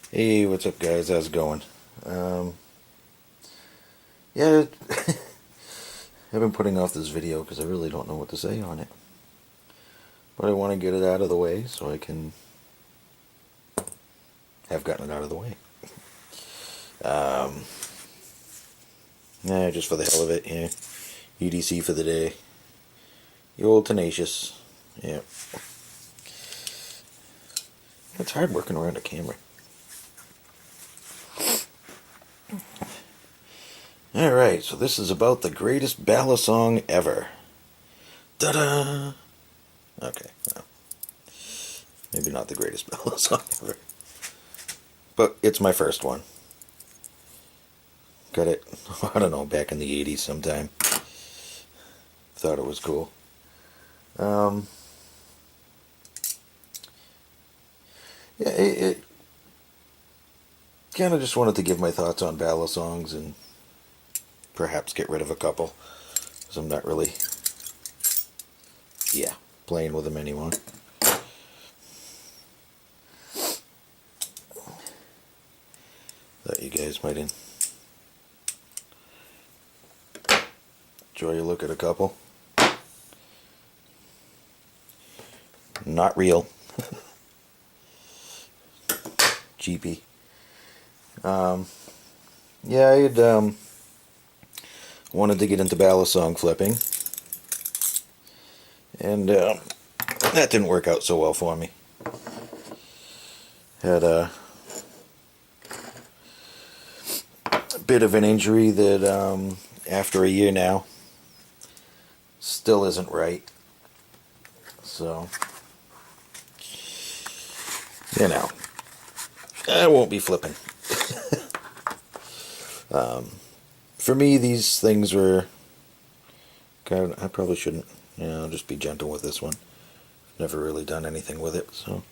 Hey, what's up, guys? How's it going? Yeah, I've been putting off this video because I really don't know what to say on it. But I want to get it out of the way so I can have gotten it out of the way. Um, just for the hell of it, yeah. UDC for the day. The old tenacious. Yeah. It's hard working around a camera. Alright, so this is about the greatest Balisong ever. Ta-da! Okay, well, maybe not the greatest Balisong ever. But it's my first one. Got it, I don't know, back in the 80s sometime. Thought it was cool. Yeah, it kind of just wanted to give my thoughts on Balisongs and perhaps get rid of a couple. Because I'm not really, playing with them anymore. Thought you guys might enjoy a look at a couple. Not real. Cheapy. Yeah, I had wanted to get into Balisong flipping, and that didn't work out so well for me. Had a bit of an injury that after a year now still isn't right. So, you know, I won't be flipping. For me, these things were kind of, I probably shouldn't, I'll just be gentle with this one. Never really done anything with it, so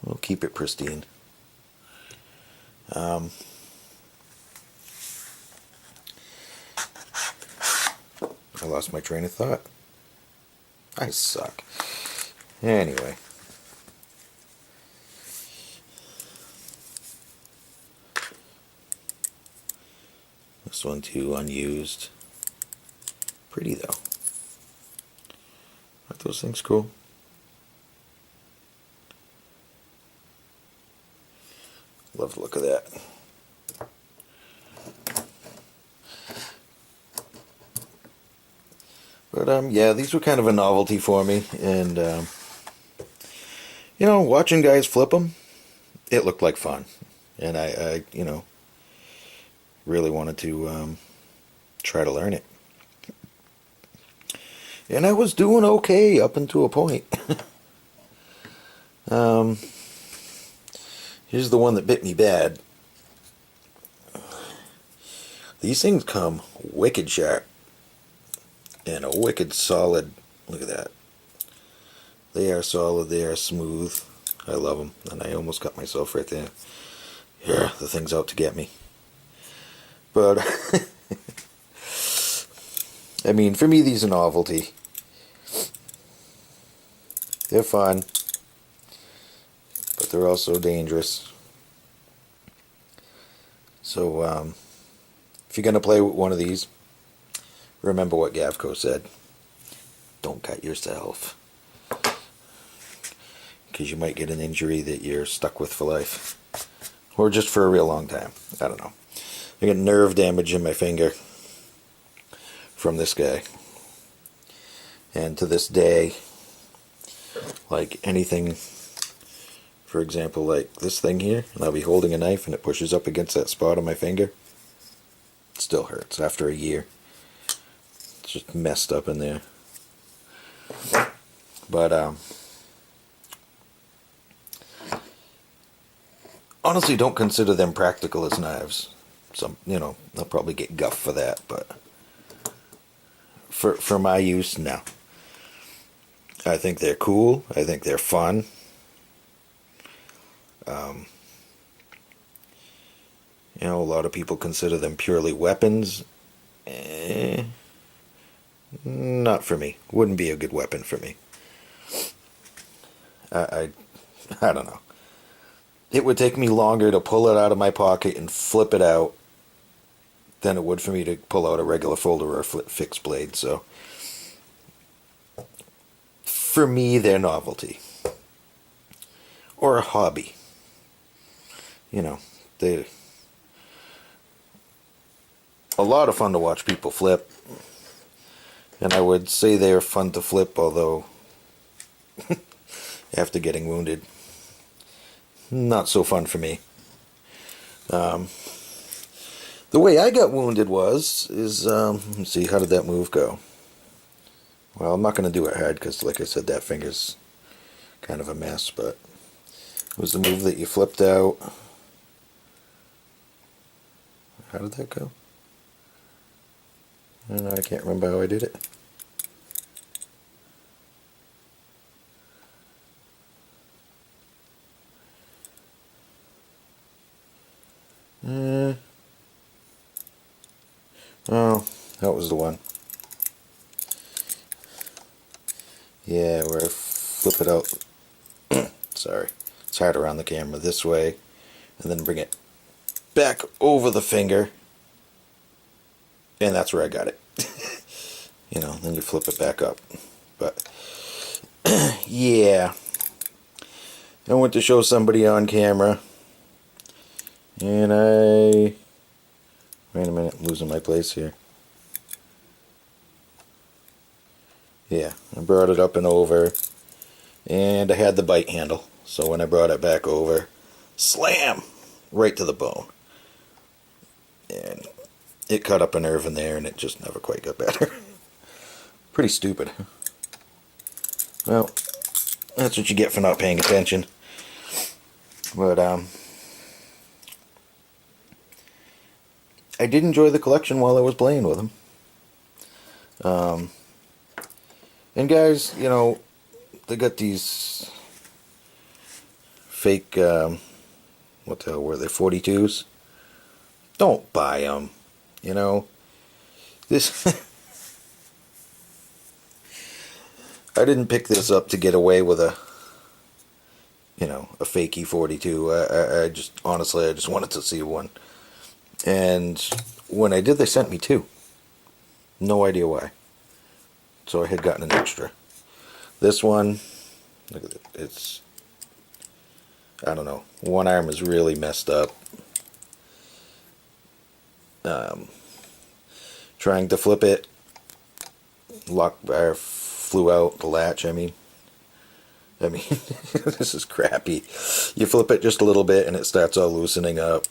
we'll keep it pristine. I lost my train of thought. I suck. Anyway. This one too, unused. Pretty though. Aren't those things cool? Love the look of that. But yeah, these were kind of a novelty for me, and watching guys flip them, it looked like fun, and I really wanted to try to learn it. And I was doing okay up until a point. Here's the one that bit me bad. These things come wicked sharp. And a wicked solid, look at that. They are solid, they are smooth. I love them. And I almost got myself right there. Yeah, the thing's out to get me. But, I mean, for me, these are novelty. They're fun, but they're also dangerous. So, if you're going to play with one of these, remember what Gavco said. Don't cut yourself. Because you might get an injury that you're stuck with for life. Or just for a real long time. I don't know. I got nerve damage in my finger from this guy. And to this day, like anything, for example, like this thing here, and I'll be holding a knife and it pushes up against that spot on my finger, it still hurts after a year. It's just messed up in there. But honestly, don't consider them practical as knives. Some, they'll probably get guff for that, but for my use, no. I think they're cool. I think they're fun. A lot of people consider them purely weapons. Not for me. Wouldn't be a good weapon for me. I don't know. it would take me longer to pull it out of my pocket and flip it out than it would for me to pull out a regular folder or a fixed blade. So for me, they're novelty. Or a hobby. You know, they're a lot of fun to watch people flip. And I would say they're fun to flip, although after getting wounded, not so fun for me. The way I got wounded is, let's see, how did that move go? Well, I'm not going to do it hard because, like I said, that finger's kind of a mess, but it was the move that you flipped out. How did that go? I don't know, I can't remember how I did it. Oh, that was the one. Yeah, where I flip it out. Sorry. It's hard around the camera this way. And then bring it back over the finger. And that's where I got it. You know, then you flip it back up. But, yeah. I went to show somebody on camera. And wait a minute, I'm losing my place here. Yeah, I brought it up and over, and I had the bite handle. So when I brought it back over, slam! Right to the bone. And it cut up a nerve in there, and it just never quite got better. Pretty stupid. Well, that's what you get for not paying attention. But, I did enjoy the collection while I was playing with them. And guys, you know, they got these fake, what the hell were they, 42s? Don't buy them, you know. This, I didn't pick this up to get away with a, you know, a fakey 42. I just, honestly, I just wanted to see one. And when I did, they sent me two. No idea why. So I had gotten an extra. This one, look at it. It's, I don't know. One arm is really messed up. Trying to flip it, lock bar flew out, the latch, I mean, this is crappy. You flip it just a little bit and it starts all loosening up.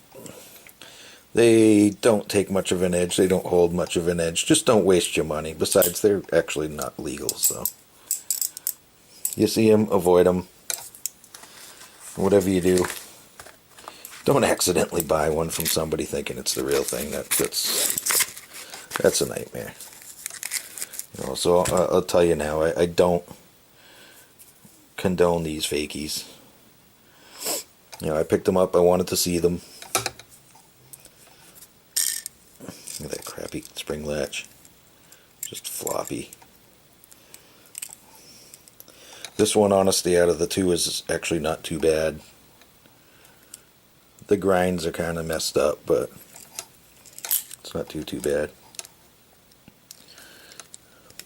They don't take much of an edge. They don't hold much of an edge. Just don't waste your money. Besides, they're actually not legal, so. You see them, avoid them. Whatever you do, don't accidentally buy one from somebody thinking it's the real thing. That's a nightmare. You know, so I'll tell you now, I don't condone these fakies. You know, I picked them up. I wanted to see them. Look at that crappy spring latch. Just floppy. This one, honestly, out of the two is actually not too bad. The grinds are kind of messed up, but it's not too bad.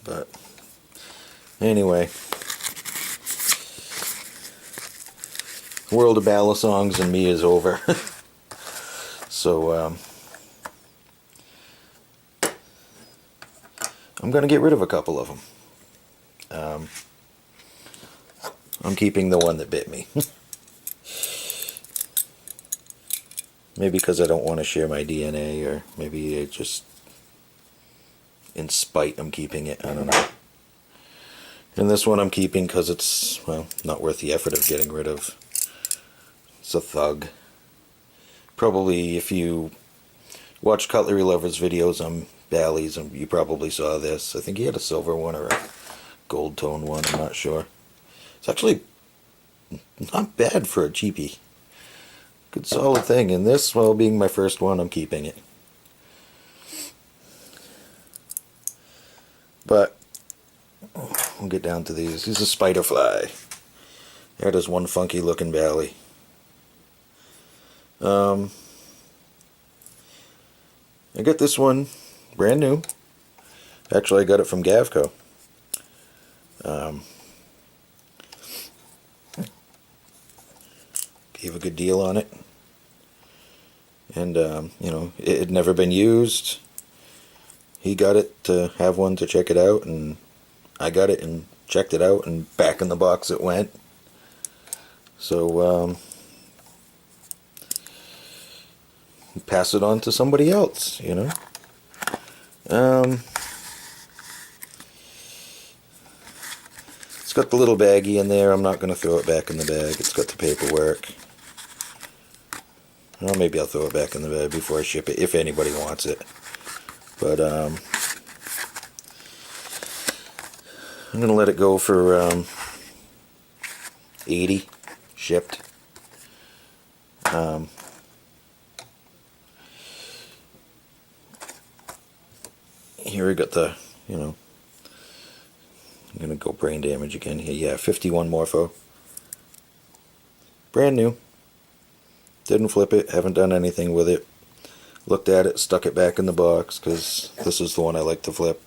But anyway, world of Balisongs and me is over. So I'm going to get rid of a couple of them. I'm keeping the one that bit me. Maybe because I don't want to share my DNA, or maybe it just, in spite, I'm keeping it. I don't know. And this one I'm keeping because it's, well, not worth the effort of getting rid of. It's a thug. Probably if you watch Cutlery Lovers videos on Bally's, you probably saw this. I think he had a silver one or a gold tone one, I'm not sure. It's actually not bad for a cheapie. Good solid thing. And this, well, being my first one, I'm keeping it. But we'll get down to these. He's a spider fly. There it is, one funky looking Bally. I got this one brand new. Actually, I got it from Gavco. Gave a good deal on it. And, you know, it had never been used. He got it to have one to check it out, and I got it and checked it out, and back in the box it went. So, pass it on to somebody else, you know. It's got the little baggie in there. I'm not going to throw it back in the bag. It's got the paperwork. Well, maybe I'll throw it back in the bag before I ship it, if anybody wants it. But, I'm going to let it go for, 80 shipped. Here we got the, you know, I'm going to go brain damage again here. Yeah, 51 morpho. Brand new. Didn't flip it, haven't done anything with it. Looked at it, stuck it back in the box, because this is the one I like to flip.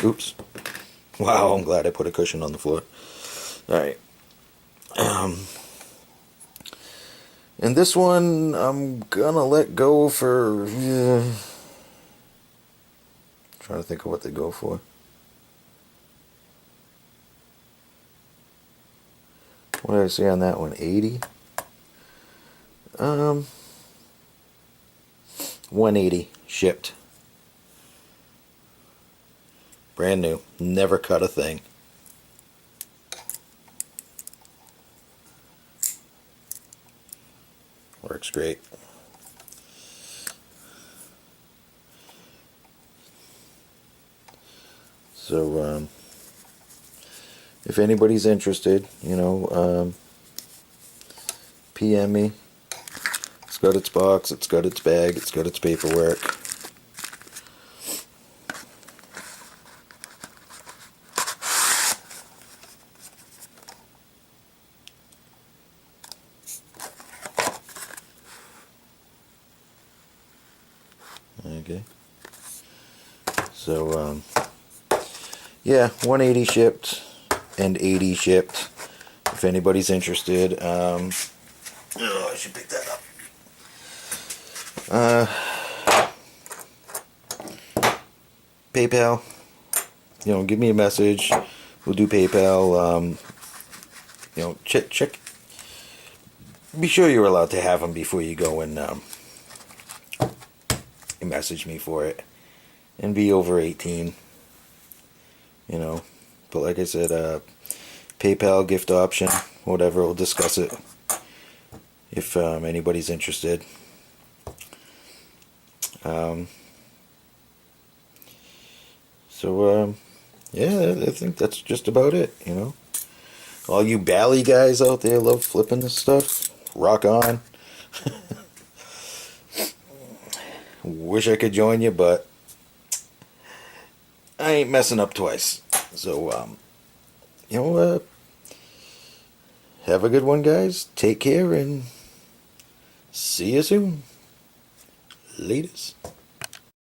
Oops. Wow, I'm glad I put a cushion on the floor. Alright. And this one, I'm gonna let go for... trying to think of what they go for. What did I say on that one? 80? 180 shipped. Brand new. Never cut a thing. Works great. So, if anybody's interested, you know, PM me. It's got its box, it's got its bag, it's got its paperwork. Okay. So, yeah, 180 shipped and 80 shipped. If anybody's interested, I should pick that up. PayPal, you know, give me a message. We'll do PayPal. You know, check. Be sure you're allowed to have them before you go and message me for it. And be over 18. You know, but like I said, PayPal gift option, whatever. We'll discuss it if anybody's interested. So, yeah, I think that's just about it, you know. All you Bally guys out there love flipping this stuff. Rock on. Wish I could join you, but I ain't messing up twice. So, you know, have a good one, guys. Take care, and see you soon. Latest.